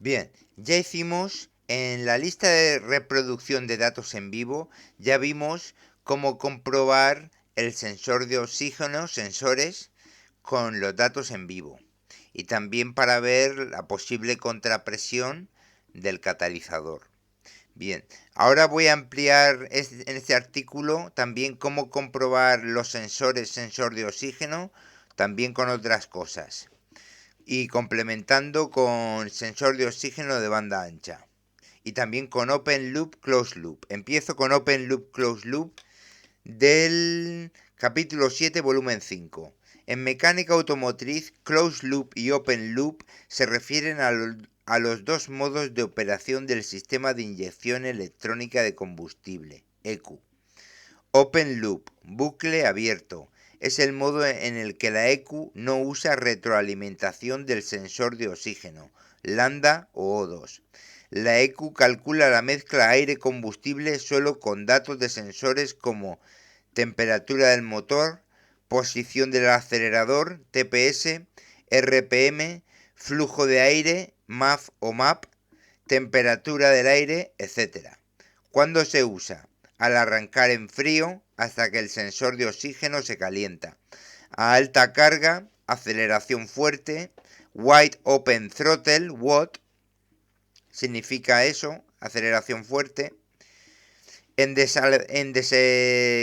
Bien, ya hicimos en la lista de reproducción de datos en vivo, ya vimos cómo comprobar el sensor de oxígeno, sensores, con los datos en vivo. Y también para ver la posible contrapresión del catalizador. Bien, ahora voy a ampliar en este artículo también cómo comprobar los sensores, sensor de oxígeno, también con otras cosas. Y complementando con sensor de oxígeno de banda ancha. Y también con Open Loop, Closed Loop. Empiezo con Open Loop, Closed Loop del capítulo 7, volumen 5. En mecánica automotriz, Closed Loop y Open Loop se refieren a los dos modos de operación del sistema de inyección electrónica de combustible, ECU. Open Loop, bucle abierto, es el modo en el que la ECU no usa retroalimentación del sensor de oxígeno, lambda o O2. La ECU calcula la mezcla aire-combustible solo con datos de sensores como temperatura del motor, posición del acelerador, TPS, RPM, flujo de aire, MAF o MAP, temperatura del aire, etc. ¿Cuándo se usa? Al arrancar en frío hasta que el sensor de oxígeno se calienta. A alta carga, aceleración fuerte, Wide Open Throttle, WOT, significa eso, aceleración fuerte.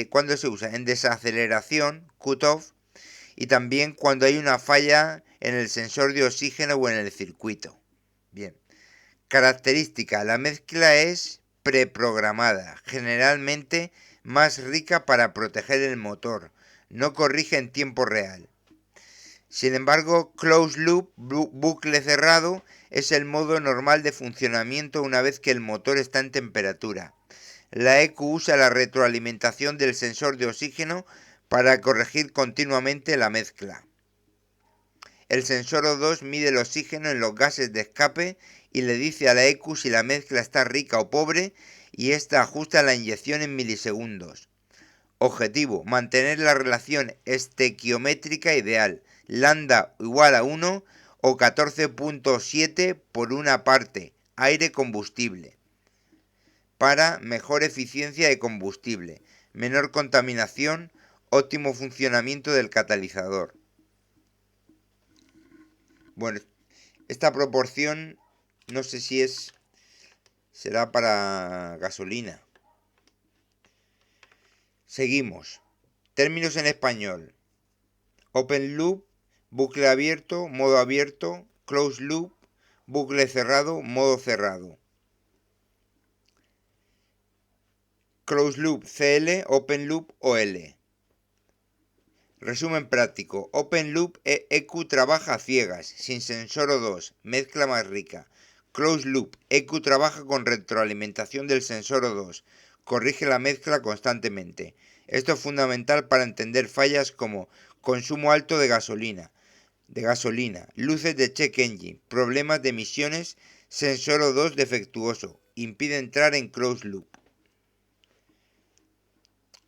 ¿Cuándo se usa? En desaceleración, cutoff, y también cuando hay una falla en el sensor de oxígeno o en el circuito. Bien. Característica, la mezcla es preprogramada, generalmente más rica para proteger el motor, no corrige en tiempo real. Sin embargo, closed loop, bucle cerrado, es el modo normal de funcionamiento una vez que el motor está en temperatura. La ECU usa la retroalimentación del sensor de oxígeno para corregir continuamente la mezcla. El sensor O2 mide el oxígeno en los gases de escape y le dice a la ECU si la mezcla está rica o pobre y esta ajusta la inyección en milisegundos. Objetivo, mantener la relación estequiométrica ideal, lambda igual a 1 o 14.7 por una parte, aire-combustible, para mejor eficiencia de combustible, menor contaminación, óptimo funcionamiento del catalizador. Bueno, esta proporción no sé si será para gasolina. Seguimos. Términos en español. Open loop, bucle abierto, modo abierto, closed loop, bucle cerrado, modo cerrado. Closed loop CL, open loop OL. Resumen práctico. Open loop EQ trabaja a ciegas, sin sensor O2, mezcla más rica. Closed loop EQ trabaja con retroalimentación del sensor O2, corrige la mezcla constantemente. Esto es fundamental para entender fallas como consumo alto de gasolina, luces de check engine, problemas de emisiones, sensor O2 defectuoso, impide entrar en closed loop.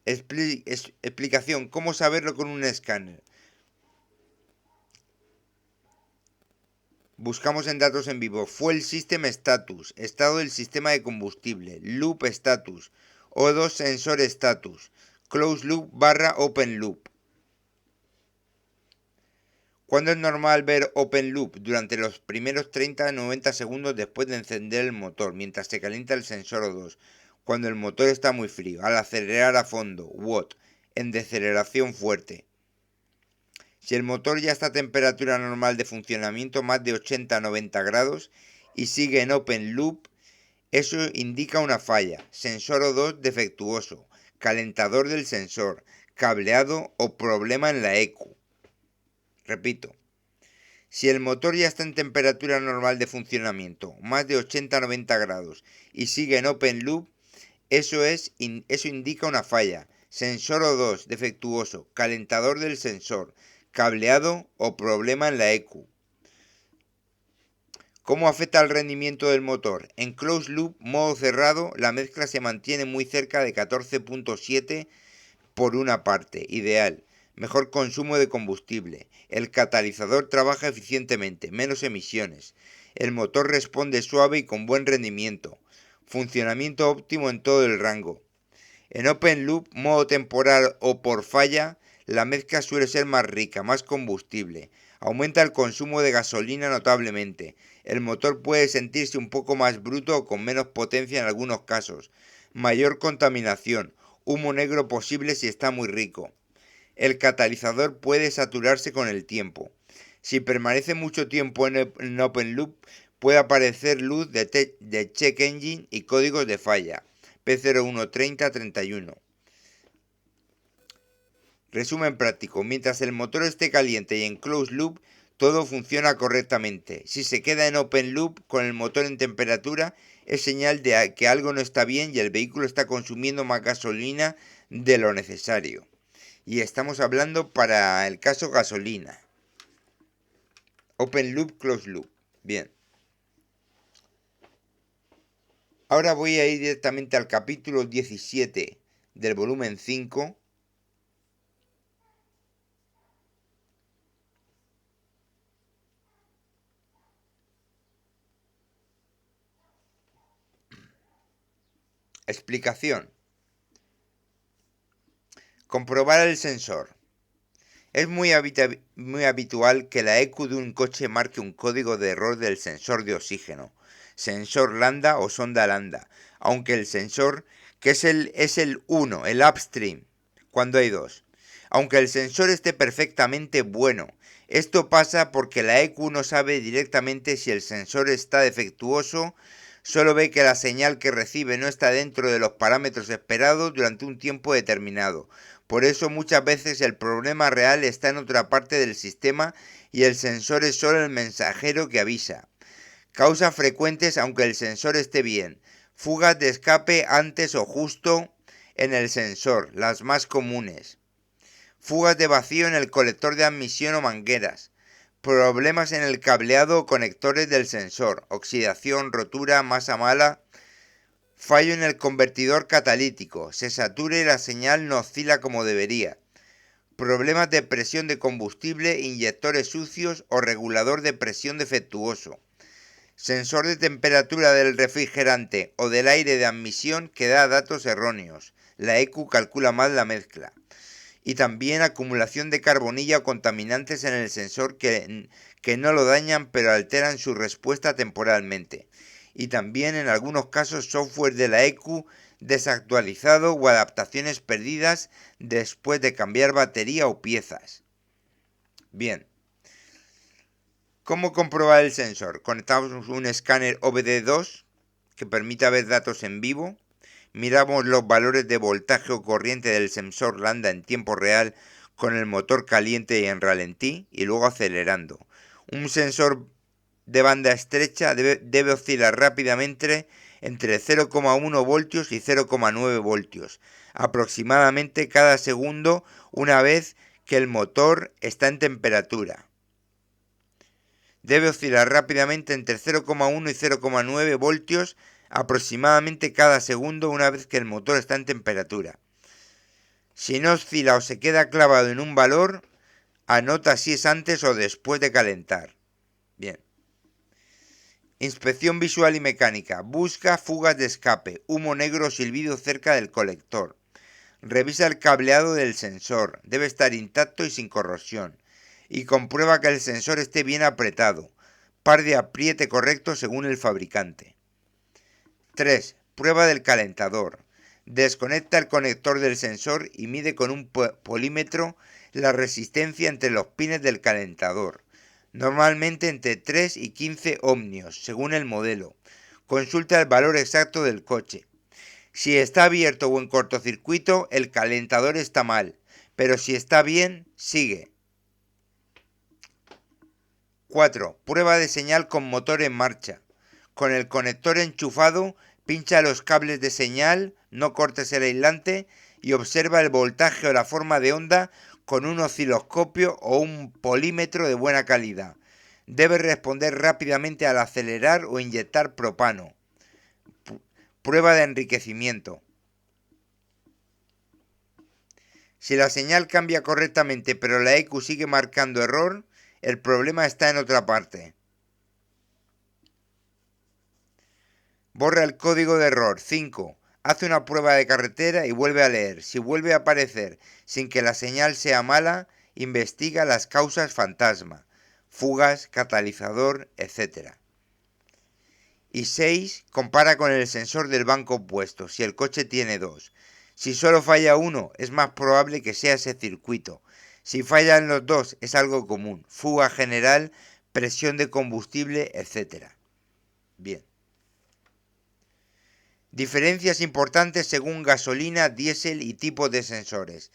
Explicación, ¿cómo saberlo con un escáner? Buscamos en datos en vivo. Fuel System Status, estado del sistema de combustible. Loop Status, O2 Sensor Status. Closed Loop / Open Loop. ¿Cuándo es normal ver Open Loop? Durante los primeros 30-90 segundos después de encender el motor, mientras se calienta el sensor O2. Cuando el motor está muy frío. Al acelerar a fondo, WOT. En deceleración fuerte. Si el motor ya está a temperatura normal de funcionamiento, más de 80-90 grados, y sigue en open loop, eso indica una falla, sensor O2 defectuoso, calentador del sensor, cableado o problema en la ECU. Repito, si el motor ya está en temperatura normal de funcionamiento, más de 80-90 grados, y sigue en open loop, eso indica una falla, sensor O2 defectuoso, calentador del sensor, cableado o problema en la ECU. ¿Cómo afecta el rendimiento del motor? En closed loop, modo cerrado, la mezcla se mantiene muy cerca de 14.7 por una parte, ideal. Mejor consumo de combustible. El catalizador trabaja eficientemente, menos emisiones. El motor responde suave y con buen rendimiento. Funcionamiento óptimo en todo el rango. En Open Loop, modo temporal o por falla, la mezcla suele ser más rica, más combustible. Aumenta el consumo de gasolina notablemente. El motor puede sentirse un poco más bruto o con menos potencia en algunos casos. Mayor contaminación. Humo negro posible si está muy rico. El catalizador puede saturarse con el tiempo. Si permanece mucho tiempo en Open Loop, puede aparecer luz de check engine y códigos de falla. P013031. Resumen práctico. Mientras el motor esté caliente y en closed loop, todo funciona correctamente. Si se queda en open loop con el motor en temperatura, es señal de que algo no está bien y el vehículo está consumiendo más gasolina de lo necesario. Y estamos hablando para el caso gasolina. Open loop, closed loop. Bien. Ahora voy a ir directamente al capítulo 17 del volumen 5. Explicación. Comprobar el sensor. Es muy habitual que la ECU de un coche marque un código de error del sensor de oxígeno, sensor lambda o sonda lambda, aunque el sensor, que es el 1, el upstream, cuando hay dos. Aunque el sensor esté perfectamente bueno, esto pasa porque la ECU no sabe directamente si el sensor está defectuoso, solo ve que la señal que recibe no está dentro de los parámetros esperados durante un tiempo determinado. Por eso muchas veces el problema real está en otra parte del sistema y el sensor es solo el mensajero que avisa. Causas frecuentes aunque el sensor esté bien. Fugas de escape antes o justo en el sensor, las más comunes. Fugas de vacío en el colector de admisión o mangueras. Problemas en el cableado o conectores del sensor. Oxidación, rotura, masa mala. Fallo en el convertidor catalítico. Se satura y la señal no oscila como debería. Problemas de presión de combustible, inyectores sucios o regulador de presión defectuoso. Sensor de temperatura del refrigerante o del aire de admisión que da datos erróneos. La ECU calcula mal la mezcla. Y también acumulación de carbonilla o contaminantes en el sensor que no lo dañan pero alteran su respuesta temporalmente. Y también en algunos casos software de la ECU desactualizado o adaptaciones perdidas después de cambiar batería o piezas. Bien. ¿Cómo comprobar el sensor? Conectamos un escáner OBD2 que permite ver datos en vivo. Miramos los valores de voltaje o corriente del sensor lambda en tiempo real con el motor caliente y en ralentí y luego acelerando. Un sensor de banda estrecha debe oscilar rápidamente entre 0,1 voltios y 0,9 voltios, aproximadamente cada segundo una vez que el motor está en temperatura. Debe oscilar rápidamente entre 0,1 y 0,9 voltios aproximadamente cada segundo una vez que el motor está en temperatura. Si no oscila o se queda clavado en un valor, anota si es antes o después de calentar. Bien. Inspección visual y mecánica. Busca fugas de escape, humo negro o silbido cerca del colector. Revisa el cableado del sensor. Debe estar intacto y sin corrosión. Y comprueba que el sensor esté bien apretado. Par de apriete correcto según el fabricante. 3. Prueba del calentador. Desconecta el conector del sensor y mide con un polímetro la resistencia entre los pines del calentador. Normalmente entre 3 y 15 ohmios, según el modelo. Consulta el valor exacto del coche. Si está abierto o en cortocircuito, el calentador está mal, pero si está bien, sigue. 4. Prueba de señal con motor en marcha. Con el conector enchufado, pincha los cables de señal, no cortes el aislante y observa el voltaje o la forma de onda con un osciloscopio o un polímetro de buena calidad. Debe responder rápidamente al acelerar o inyectar propano. Prueba de enriquecimiento. Si la señal cambia correctamente pero la ECU sigue marcando error, el problema está en otra parte. Borra el código de error. 5. Hace una prueba de carretera y vuelve a leer. Si vuelve a aparecer sin que la señal sea mala, investiga las causas fantasma, fugas, catalizador, etc. Y 6. Compara con el sensor del banco opuesto, si el coche tiene dos. Si solo falla uno, es más probable que sea ese circuito. Si fallan los dos, es algo común. Fuga general, presión de combustible, etc. Bien. Diferencias importantes según gasolina, diésel y tipo de sensores.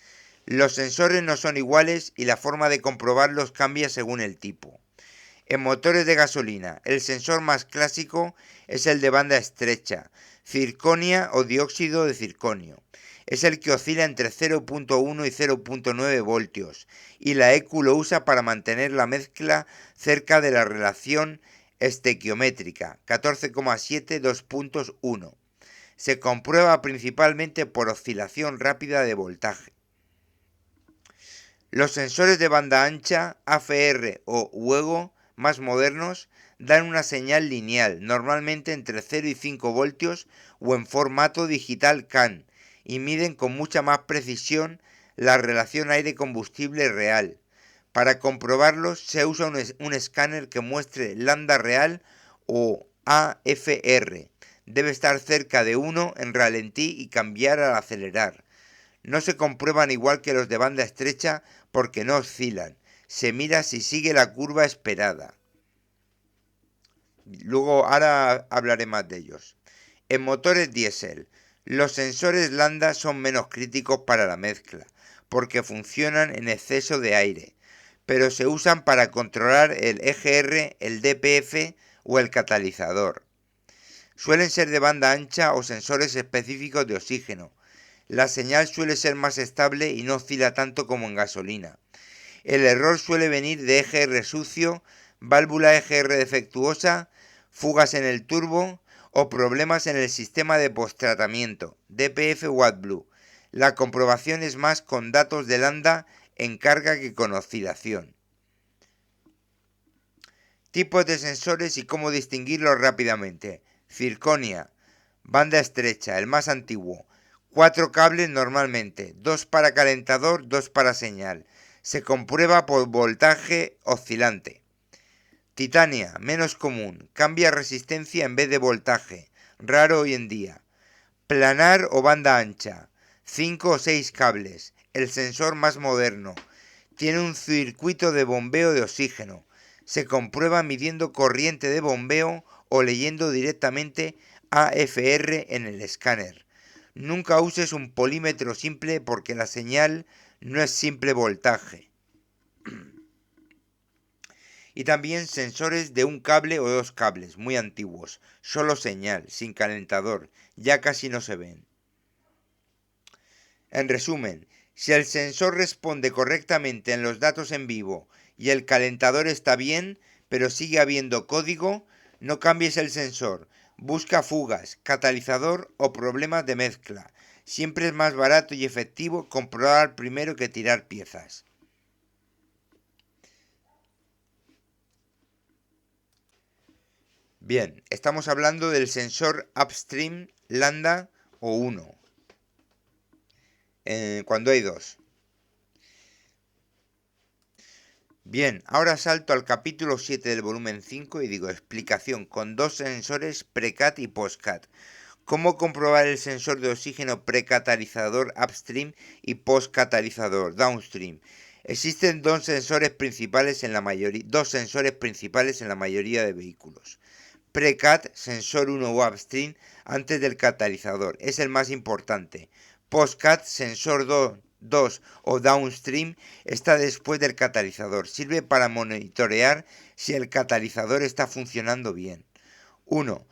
Los sensores no son iguales y la forma de comprobarlos cambia según el tipo. En motores de gasolina, el sensor más clásico es el de banda estrecha, circonia o dióxido de circonio. Es el que oscila entre 0.1 y 0.9 voltios y la EQ lo usa para mantener la mezcla cerca de la relación estequiométrica 14,7 2.1. Se comprueba principalmente por oscilación rápida de voltaje. Los sensores de banda ancha, AFR o UEGO, más modernos, dan una señal lineal, normalmente entre 0 y 5 voltios o en formato digital CAN, y miden con mucha más precisión la relación aire-combustible real. Para comprobarlos se usa un escáner que muestre lambda real o AFR. Debe estar cerca de 1 en ralentí y cambiar al acelerar. No se comprueban igual que los de banda estrecha porque no oscilan. Se mira si sigue la curva esperada. Luego, ahora hablaré más de ellos. En motores diésel, los sensores lambda son menos críticos para la mezcla, porque funcionan en exceso de aire, pero se usan para controlar el EGR, el DPF o el catalizador. Suelen ser de banda ancha o sensores específicos de oxígeno. La señal suele ser más estable y no oscila tanto como en gasolina. El error suele venir de EGR sucio, válvula EGR defectuosa, fugas en el turbo o problemas en el sistema de posttratamiento, DPF o AdBlue. La comprobación es más con datos de lambda en carga que con oscilación. Tipos de sensores y cómo distinguirlos rápidamente. Circonia, banda estrecha, el más antiguo. 4 cables normalmente, 2 para calentador, 2 para señal. Se comprueba por voltaje oscilante. Titania, menos común, cambia resistencia en vez de voltaje, raro hoy en día. Planar o banda ancha, 5 o 6 cables, el sensor más moderno. Tiene un circuito de bombeo de oxígeno. Se comprueba midiendo corriente de bombeo o leyendo directamente AFR en el escáner. Nunca uses un polímetro simple porque la señal no es simple voltaje. Y también sensores de un cable o dos cables, muy antiguos, solo señal, sin calentador, ya casi no se ven. En resumen, si el sensor responde correctamente en los datos en vivo y el calentador está bien, pero sigue habiendo código, no cambies el sensor, busca fugas, catalizador o problemas de mezcla. Siempre es más barato y efectivo comprobar primero que tirar piezas. Bien, estamos hablando del sensor upstream lambda o 1, cuando hay dos. Bien, ahora salto al capítulo 7 del volumen 5 y digo explicación con dos sensores pre-cat y post-cat. ¿Cómo comprobar el sensor de oxígeno precatalizador upstream y post-catalizador downstream? Existen dos sensores principales en la mayoría de vehículos. Pre-cat, sensor 1 o upstream, antes del catalizador, es el más importante. Post-cat, sensor 2 o downstream, está después del catalizador. Sirve para monitorear si el catalizador está funcionando bien. 1.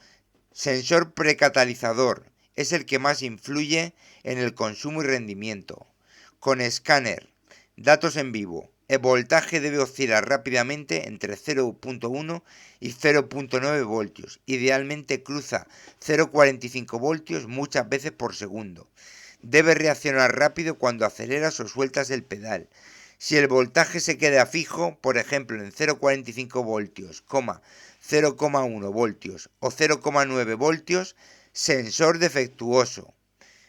Sensor precatalizador. Es el que más influye en el consumo y rendimiento. Con escáner. Datos en vivo. El voltaje debe oscilar rápidamente entre 0.1 y 0.9 voltios. Idealmente cruza 0.45 voltios muchas veces por segundo. Debe reaccionar rápido cuando aceleras o sueltas el pedal. Si el voltaje se queda fijo, por ejemplo en 0.45 voltios, 0,1 voltios o 0,9 voltios, sensor defectuoso.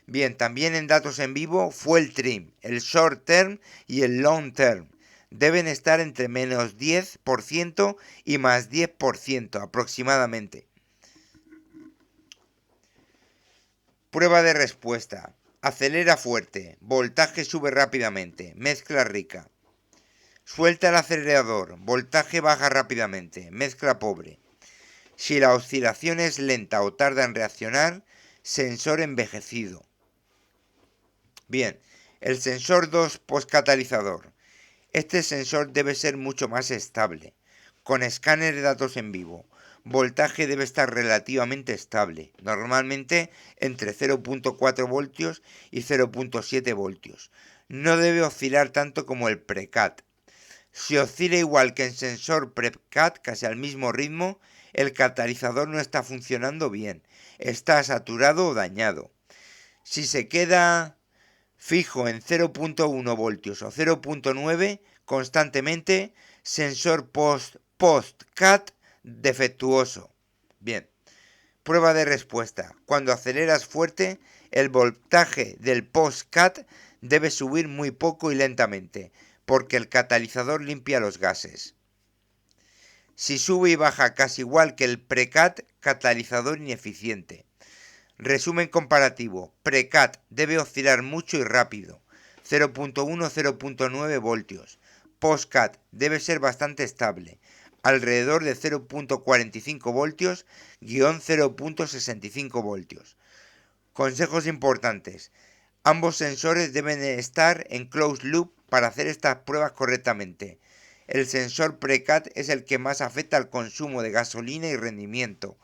Bien, también en datos en vivo, fuel trim, el short term y el long term deben estar entre menos 10% y más 10% aproximadamente. Prueba de respuesta. Acelera fuerte, voltaje sube rápidamente, mezcla rica. Suelta el acelerador, voltaje baja rápidamente, mezcla pobre. Si la oscilación es lenta o tarda en reaccionar, sensor envejecido. Bien, el sensor 2 postcatalizador. Este sensor debe ser mucho más estable. Con escáner de datos en vivo, voltaje debe estar relativamente estable, normalmente entre 0,4 voltios y 0,7 voltios. No debe oscilar tanto como el precat. Si oscila igual que el sensor precat, casi al mismo ritmo, el catalizador no está funcionando bien, está saturado o dañado. Si se queda fijo en 0,1 voltios o 0,9 constantemente, sensor post-cat defectuoso. Bien, prueba de respuesta. Cuando aceleras fuerte, el voltaje del post-cat debe subir muy poco y lentamente, porque el catalizador limpia los gases. Si sube y baja casi igual que el precat, catalizador ineficiente. Resumen comparativo. Precat debe oscilar mucho y rápido, 0,1-0,9 voltios. Postcat debe ser bastante estable, alrededor de 0,45 voltios, 0,65 voltios. Consejos importantes. Ambos sensores deben estar en closed loop para hacer estas pruebas correctamente. El sensor precat es el que más afecta al consumo de gasolina y rendimiento.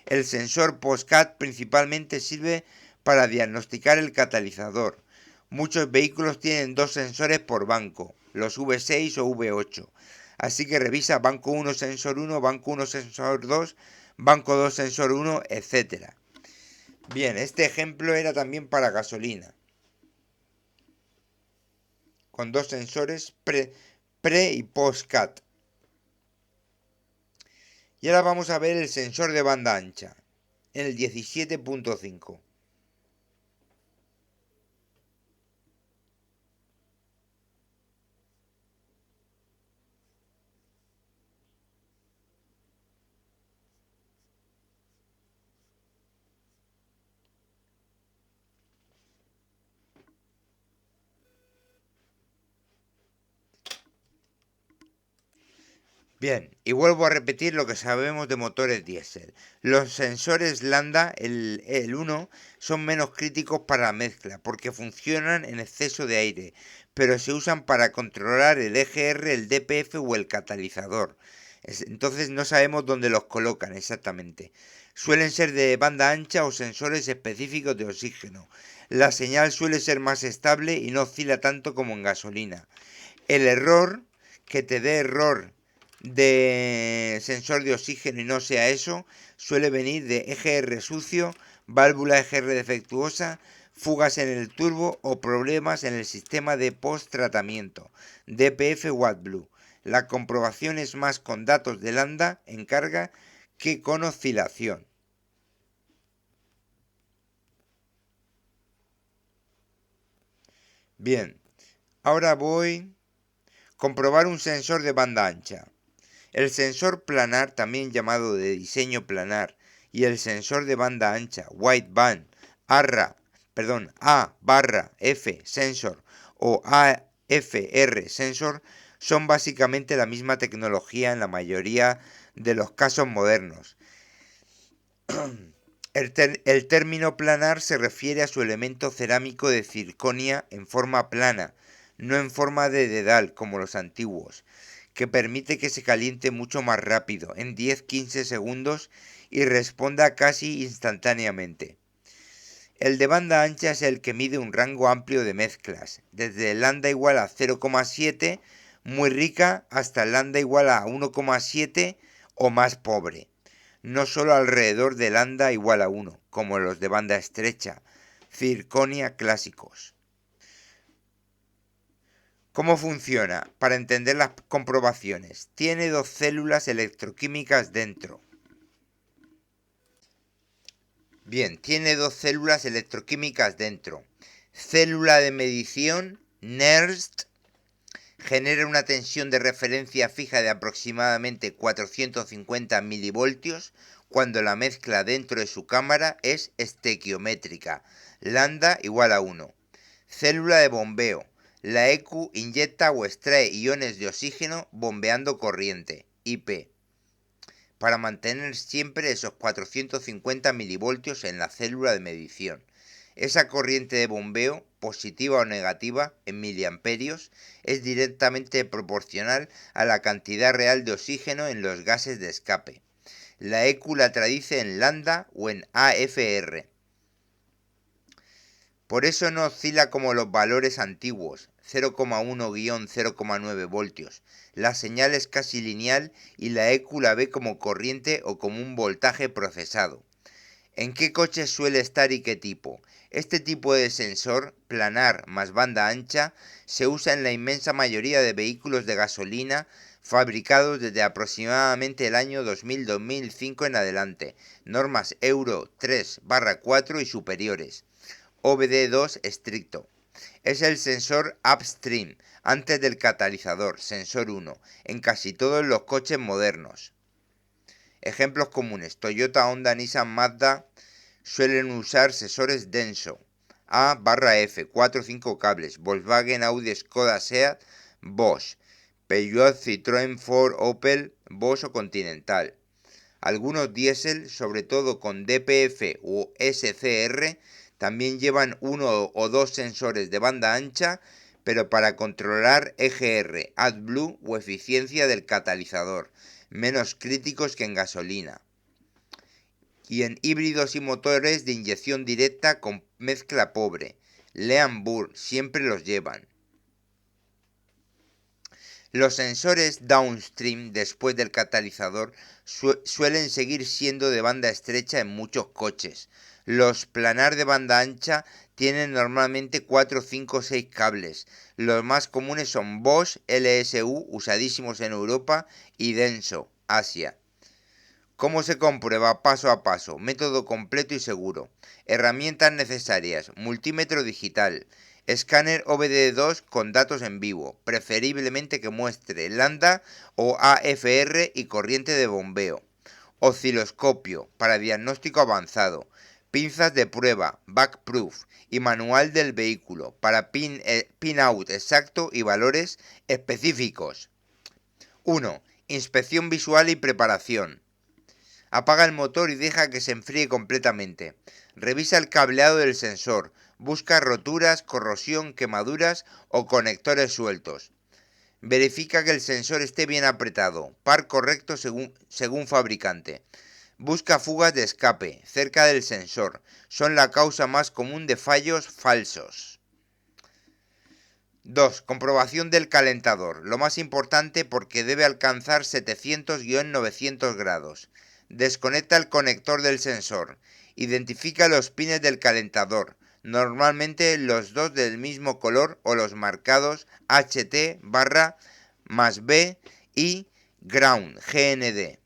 El sensor postcat principalmente sirve para diagnosticar el catalizador. Muchos vehículos tienen dos sensores por banco, los V6 o V8. Así que revisa banco 1 sensor 1, banco 1 sensor 2, banco 2 sensor 1, etc. Bien, este ejemplo era también para gasolina, con dos sensores pre y postcat. Y ahora vamos a ver el sensor de banda ancha, en el 17.5. Bien, y vuelvo a repetir lo que sabemos de motores diésel. Los sensores lambda, el 1, son menos críticos para la mezcla porque funcionan en exceso de aire, pero se usan para controlar el EGR, el DPF o el catalizador. Entonces no sabemos dónde los colocan exactamente. Suelen ser de banda ancha o sensores específicos de oxígeno. La señal suele ser más estable y no oscila tanto como en gasolina. El error, que te dé error de sensor de oxígeno y no sea eso, suele venir de EGR sucio, válvula EGR defectuosa, fugas en el turbo o problemas en el sistema de post-tratamiento, DPF o AdBlue. La comprobación es más con datos de lambda en carga que con oscilación. Bien, ahora voy a comprobar un sensor de banda ancha. El sensor planar, también llamado de diseño planar, y el sensor de banda ancha, wideband, A/F sensor o AFR sensor, son básicamente la misma tecnología en la mayoría de los casos modernos. El término planar se refiere a su elemento cerámico de circonia en forma plana, no en forma de dedal como los antiguos, que permite que se caliente mucho más rápido, en 10-15 segundos, y responda casi instantáneamente. El de banda ancha es el que mide un rango amplio de mezclas, desde lambda igual a 0,7 muy rica hasta lambda igual a 1,7 o más pobre. No solo alrededor de lambda igual a 1, como los de banda estrecha, circonia clásicos. ¿Cómo funciona? Para entender las comprobaciones. Tiene dos células electroquímicas dentro. Bien, tiene dos células electroquímicas dentro. Célula de medición, NERST, genera una tensión de referencia fija de aproximadamente 450 milivoltios cuando la mezcla dentro de su cámara es estequiométrica, lambda igual a 1. Célula de bombeo. La EQ inyecta o extrae iones de oxígeno bombeando corriente, IP, para mantener siempre esos 450 milivoltios en la célula de medición. Esa corriente de bombeo, positiva o negativa, en miliamperios, es directamente proporcional a la cantidad real de oxígeno en los gases de escape. La EQ la traduce en lambda o en AFR. Por eso no oscila como los valores antiguos, 0,1-0,9 voltios. La señal es casi lineal y la EQ la ve como corriente o como un voltaje procesado. ¿En qué coches suele estar y qué tipo? Este tipo de sensor, planar más banda ancha, se usa en la inmensa mayoría de vehículos de gasolina fabricados desde aproximadamente el año 2000-2005 en adelante, normas Euro 3/4 y superiores. OBD2 estricto. Es el sensor upstream, antes del catalizador, sensor 1, en casi todos los coches modernos. Ejemplos comunes: Toyota, Honda, Nissan, Mazda suelen usar sensores Denso, A/F, 4 o 5 cables. Volkswagen, Audi, Skoda, Seat, Bosch. Peugeot, Citroën, Ford, Opel, Bosch o Continental. Algunos diésel, sobre todo con DPF o SCR, también llevan uno o dos sensores de banda ancha, pero para controlar EGR, AdBlue o eficiencia del catalizador, menos críticos que en gasolina. Y en híbridos y motores de inyección directa con mezcla pobre, Lean Burr, siempre los llevan. Los sensores downstream después del catalizador suelen seguir siendo de banda estrecha en muchos coches. Los planar de banda ancha tienen normalmente 4, 5 o 6 cables. Los más comunes son Bosch, LSU, usadísimos en Europa, y Denso, Asia. ¿Cómo se comprueba? Paso a paso, método completo y seguro. Herramientas necesarias: multímetro digital, escáner OBD2 con datos en vivo, preferiblemente que muestre lambda o AFR y corriente de bombeo, osciloscopio para diagnóstico avanzado, pinzas de prueba, backproof, y manual del vehículo para pin-out exacto y valores específicos. 1. Inspección visual y preparación. Apaga el motor y deja que se enfríe completamente. Revisa el cableado del sensor. Busca roturas, corrosión, quemaduras o conectores sueltos. Verifica que el sensor esté bien apretado. Par correcto según fabricante. Busca fugas de escape cerca del sensor. Son la causa más común de fallos falsos. 2. Comprobación del calentador. Lo más importante porque debe alcanzar 700-900 grados. Desconecta el conector del sensor. Identifica los pines del calentador, normalmente los dos del mismo color o los marcados HT/+B y ground, GND.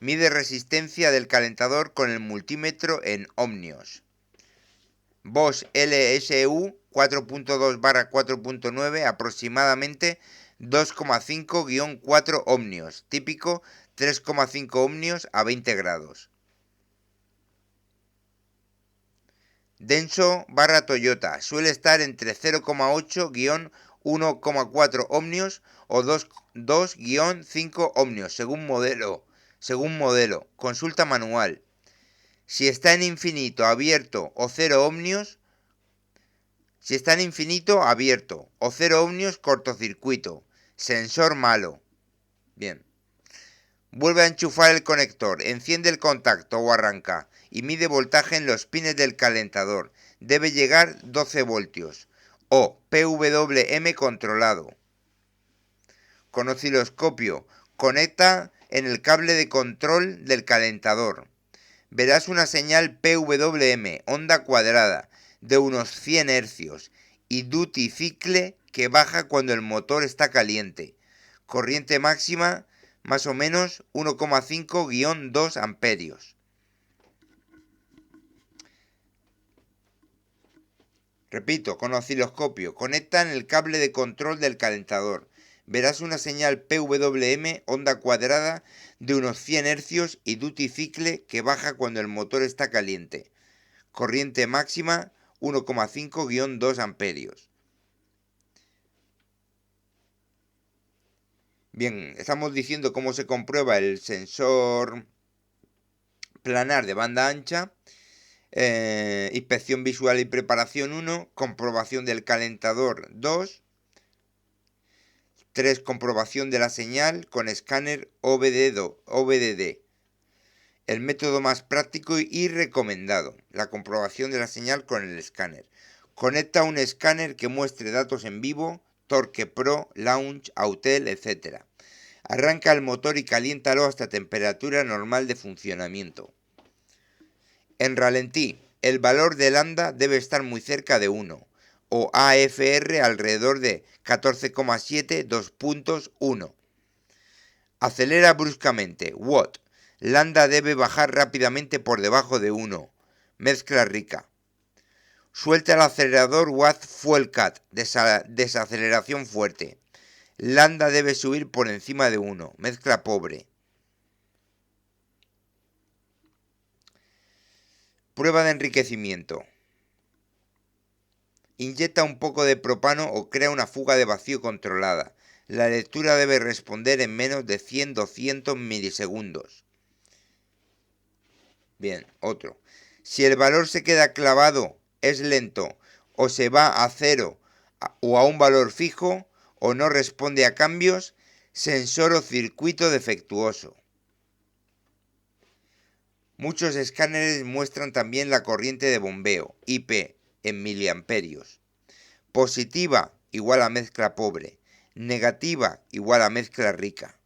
Mide resistencia del calentador con el multímetro en ohmios. Bosch LSU 4.2/4.9, aproximadamente 2,5-4 ohmios, típico 3,5 ohmios a 20 grados. Denso/Toyota suele estar entre 0,8-1,4 ohmios o 2-5 ohmios según modelo. Consulta manual. Si está en infinito, abierto o 0 ohmios, cortocircuito. Sensor malo. Bien. Vuelve a enchufar el conector, enciende el contacto o arranca y mide voltaje en los pines del calentador. Debe llegar 12 voltios. O PWM controlado. Con osciloscopio, conecta en el cable de control del calentador. Verás una señal PWM, onda cuadrada. de unos 100 hercios y duty cycle que baja cuando el motor está caliente. Corriente máxima más o menos 1,5-2 amperios. Repito, con osciloscopio, conecta en el cable de control del calentador. Verás una señal PWM, onda cuadrada, de unos 100 hercios y duty cycle que baja cuando el motor está caliente. Corriente máxima 1,5-2 amperios. Bien, estamos diciendo cómo se comprueba el sensor planar de banda ancha. Inspección visual y preparación 1, comprobación del calentador 2, 3. Comprobación de la señal con escáner OBDD. El método más práctico y recomendado, la comprobación de la señal con el escáner. Conecta un escáner que muestre datos en vivo, Torque Pro, Launch, Autel, etc. Arranca el motor y caliéntalo hasta temperatura normal de funcionamiento. En ralentí, el valor de lambda debe estar muy cerca de 1, o AFR alrededor de 14,7, 2.1. Acelera bruscamente, Watt. Lambda debe bajar rápidamente por debajo de 1. Mezcla rica. Suelta el acelerador Watt Fuel Cut, desaceleración fuerte. Lambda debe subir por encima de 1. Mezcla pobre. Prueba de enriquecimiento. Inyecta un poco de propano o crea una fuga de vacío controlada. La lectura debe responder en menos de 100-200 milisegundos. Bien, otro. Si el valor se queda clavado, es lento, o se va a 0 o a un valor fijo, o no responde a cambios, sensor o circuito defectuoso. Muchos escáneres muestran también la corriente de bombeo, IP, en miliamperios. Positiva igual a mezcla pobre. Negativa igual a mezcla rica.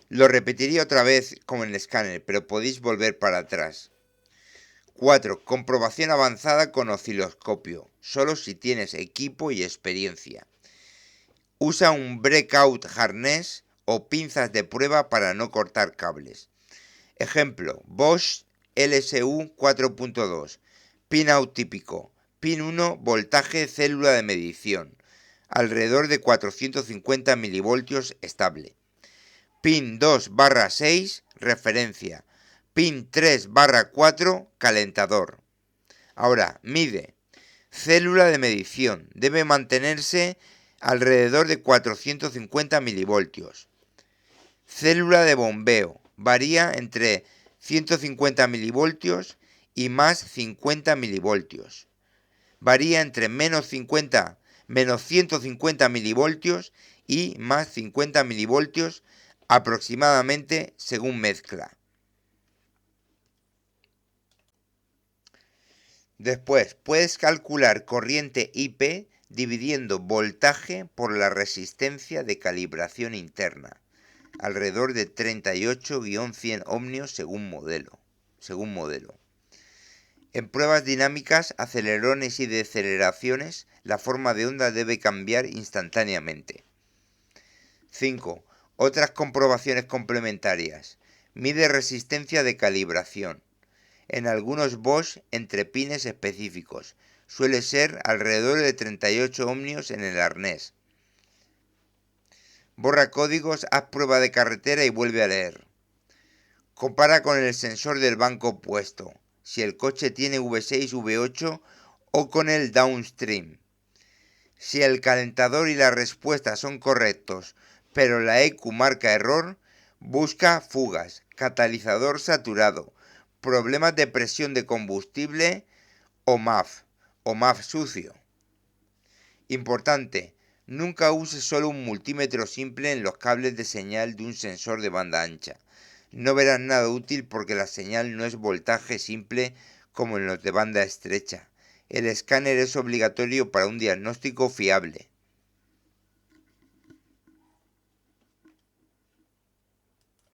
Lo repetiría otra vez como en el escáner, pero podéis volver para atrás. 4. Comprobación avanzada con osciloscopio, solo si tienes equipo y experiencia. Usa un breakout harness o pinzas de prueba para no cortar cables. Ejemplo, Bosch LSU 4.2, pin out típico, pin 1, voltaje célula de medición, alrededor de 450 milivoltios estable. Pin 2/6, referencia. Pin 3/4, calentador. Ahora, mide. Célula de medición. Debe mantenerse alrededor de 450 milivoltios. Célula de bombeo. Varía entre 150 milivoltios y más 50 milivoltios. Varía entre menos 150 milivoltios y más 50 milivoltios aproximadamente según mezcla. Después, puedes calcular corriente IP dividiendo voltaje por la resistencia de calibración interna, alrededor de 38-100 ohmios según modelo. En pruebas dinámicas, acelerones y deceleraciones, la forma de onda debe cambiar instantáneamente. 5. Otras comprobaciones complementarias. Mide resistencia de calibración. En algunos Bosch entre pines específicos. Suele ser alrededor de 38 ohmios en el arnés. Borra códigos, haz prueba de carretera y vuelve a leer. Compara con el sensor del banco opuesto, si el coche tiene V6, V8 o con el downstream. Si el calentador y la respuesta son correctos, pero la EQ marca error, busca fugas, catalizador saturado, problemas de presión de combustible o MAF sucio. Importante, nunca uses solo un multímetro simple en los cables de señal de un sensor de banda ancha. No verás nada útil porque la señal no es voltaje simple como en los de banda estrecha. El escáner es obligatorio para un diagnóstico fiable.